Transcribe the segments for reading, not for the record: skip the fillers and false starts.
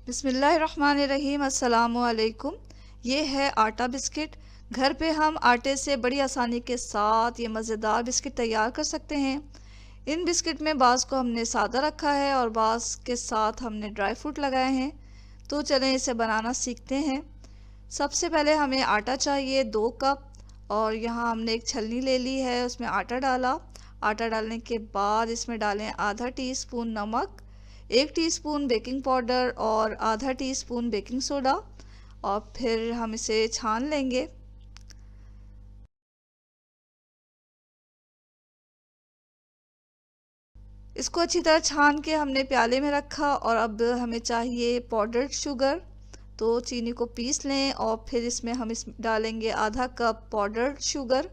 बिस्मिल्लाहिर्रहमानिर्रहीम। अस्सलामुअलैकुम। ये है आटा बिस्किट। घर पे हम आटे से बड़ी आसानी के साथ ये मज़ेदार बिस्किट तैयार कर सकते हैं। इन बिस्किट में बाज़ को हमने सादा रखा है और बाज़ के साथ हमने ड्राई फ्रूट लगाए हैं। तो चलें इसे बनाना सीखते हैं। सबसे पहले हमें आटा चाहिए 2 कप, और यहाँ हमने एक छलनी ले ली है, उसमें आटा डाला। आटा डालने के बाद इसमें डालें आधा टीस्पून नमक, 1 टीस्पून बेकिंग पाउडर और आधा टीस्पून बेकिंग सोडा, और फिर हम इसे छान लेंगे। इसको अच्छी तरह छान के हमने प्याले में रखा, और अब हमें चाहिए पाउडर्ड शुगर। तो चीनी को पीस लें और फिर इसमें हम डालेंगे आधा कप पाउडर्ड शुगर।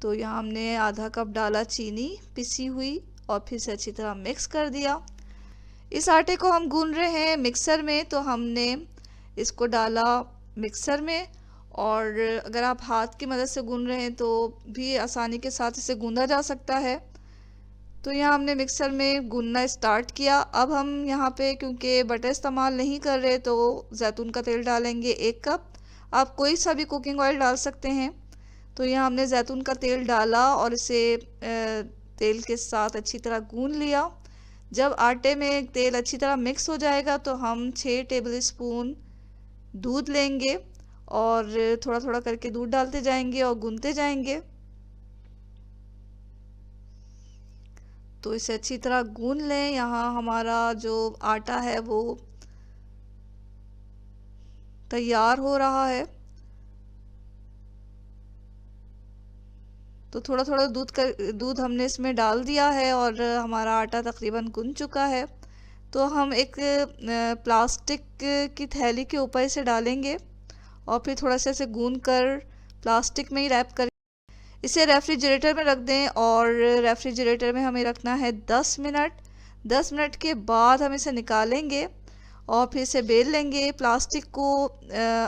तो यहाँ हमने आधा कप डाला चीनी पिसी हुई, और फिर से अच्छी तरह मिक्स कर दिया। इस आटे को हम गूंद रहे हैं मिक्सर में, तो हमने इसको डाला मिक्सर में। और अगर आप हाथ की मदद से गूंद रहे हैं तो भी आसानी के साथ इसे गूंदा जा सकता है। तो यहाँ हमने मिक्सर में गूंदना स्टार्ट किया। अब हम यहाँ पे क्योंकि बटर इस्तेमाल नहीं कर रहे तो जैतून का तेल डालेंगे 1 कप। आप कोई सा भी कुकिंग ऑयल डाल सकते हैं। तो यहाँ हमने जैतून का तेल डाला और इसे तेल के साथ अच्छी तरह गूंद लिया। जब आटे में तेल अच्छी तरह मिक्स हो जाएगा तो हम 6 टेबल स्पून दूध लेंगे, और थोड़ा थोड़ा करके दूध डालते जाएंगे और गूंदते जाएंगे। तो इसे अच्छी तरह गूंद लें। यहाँ हमारा जो आटा है वो तैयार हो रहा है। तो थोड़ा थोड़ा दूध हमने इसमें डाल दिया है और हमारा आटा तकरीबन गूंद चुका है। तो हम एक प्लास्टिक की थैली के ऊपर इसे डालेंगे और फिर थोड़ा सा इसे गूंद कर प्लास्टिक में ही रैप कर इसे रेफ्रिजरेटर में रख दें। और रेफ्रिजरेटर में हमें रखना है 10 मिनट। 10 मिनट के बाद हम इसे निकालेंगे और फिर इसे बेल लेंगे। प्लास्टिक को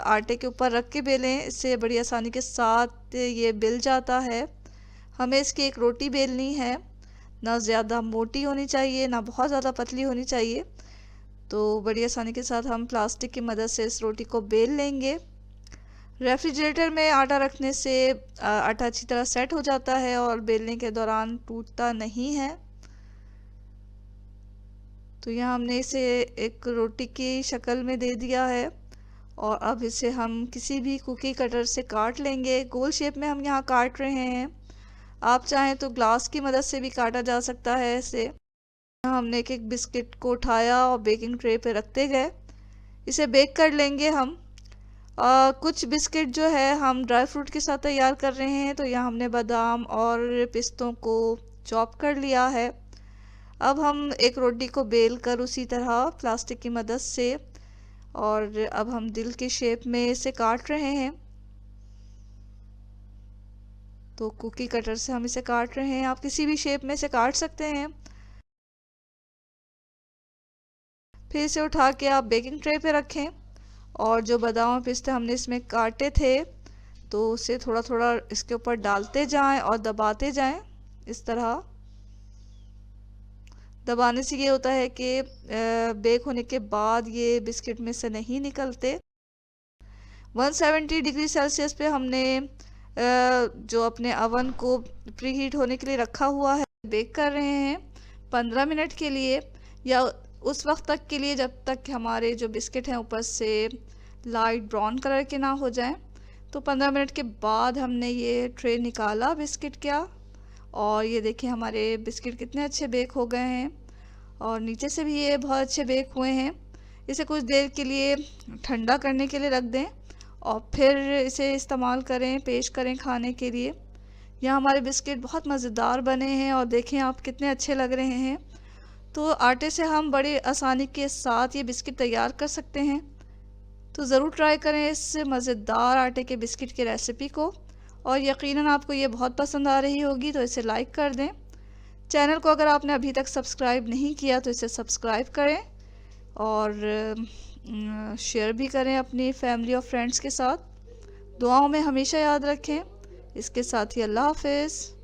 आटे के ऊपर रख के बेलें, इससे बड़ी आसानी के साथ ये बेल जाता है। हमें इसकी एक रोटी बेलनी है, ना ज़्यादा मोटी होनी चाहिए ना बहुत ज़्यादा पतली होनी चाहिए। तो बड़ी आसानी के साथ हम प्लास्टिक की मदद से इस रोटी को बेल लेंगे। रेफ्रिजरेटर में आटा रखने से आटा अच्छी तरह सेट हो जाता है और बेलने के दौरान टूटता नहीं है। तो यहाँ हमने इसे एक रोटी की शक्ल में दे दिया है, और अब इसे हम किसी भी कुकी कटर से काट लेंगे। गोल शेप में हम यहाँ काट रहे हैं। आप चाहें तो ग्लास की मदद से भी काटा जा सकता है इसे। यहाँ हमने एक एक बिस्किट को उठाया और बेकिंग ट्रे पे रखते गए। इसे बेक कर लेंगे हम। कुछ बिस्किट जो है हम ड्राई फ्रूट के साथ तैयार कर रहे हैं। तो यहाँ हमने बादाम और पिस्तों को चॉप कर लिया है। अब हम एक रोटी को बेल कर उसी तरह प्लास्टिक की मदद से, और अब हम दिल की शेप में इसे काट रहे हैं। तो कुकी कटर से हम इसे काट रहे हैं। आप किसी भी शेप में इसे काट सकते हैं। फिर इसे उठा के आप बेकिंग ट्रे पे रखें, और जो बादाम और पिस्ते हमने इसमें काटे थे तो उसे थोड़ा थोड़ा इसके ऊपर डालते जाएं और दबाते जाएं। इस तरह दबाने से ये होता है कि बेक होने के बाद ये बिस्किट में से नहीं निकलते। 170 डिग्री सेल्सियस पे हमने जो अपने अवन को प्री हीट होने के लिए रखा हुआ है बेक कर रहे हैं 15 मिनट के लिए, या उस वक्त तक के लिए जब तक हमारे जो बिस्किट हैं ऊपर से लाइट ब्राउन कलर के ना हो जाएं। तो 15 मिनट के बाद हमने ये ट्रे निकाला बिस्किट का, और ये देखिए हमारे बिस्किट कितने अच्छे बेक हो गए हैं, और नीचे से भी ये बहुत अच्छे बेक हुए हैं। इसे कुछ देर के लिए ठंडा करने के लिए रख दें और फिर इसे इस्तेमाल करें, पेश करें खाने के लिए। यहाँ हमारे बिस्किट बहुत मज़ेदार बने हैं और देखें आप कितने अच्छे लग रहे हैं। तो आटे से हम बड़ी आसानी के साथ ये बिस्किट तैयार कर सकते हैं। तो ज़रूर ट्राई करें इस मज़ेदार आटे के बिस्किट की रेसिपी को, और यकीनन आपको ये बहुत पसंद आ रही होगी। तो इसे लाइक कर दें। चैनल को अगर आपने अभी तक सब्सक्राइब नहीं किया तो इसे सब्सक्राइब करें, और शेयर भी करें अपनी फैमिली और फ्रेंड्स के साथ। दुआओं में हमेशा याद रखें। इसके साथ ही अल्लाह हाफ़िज़।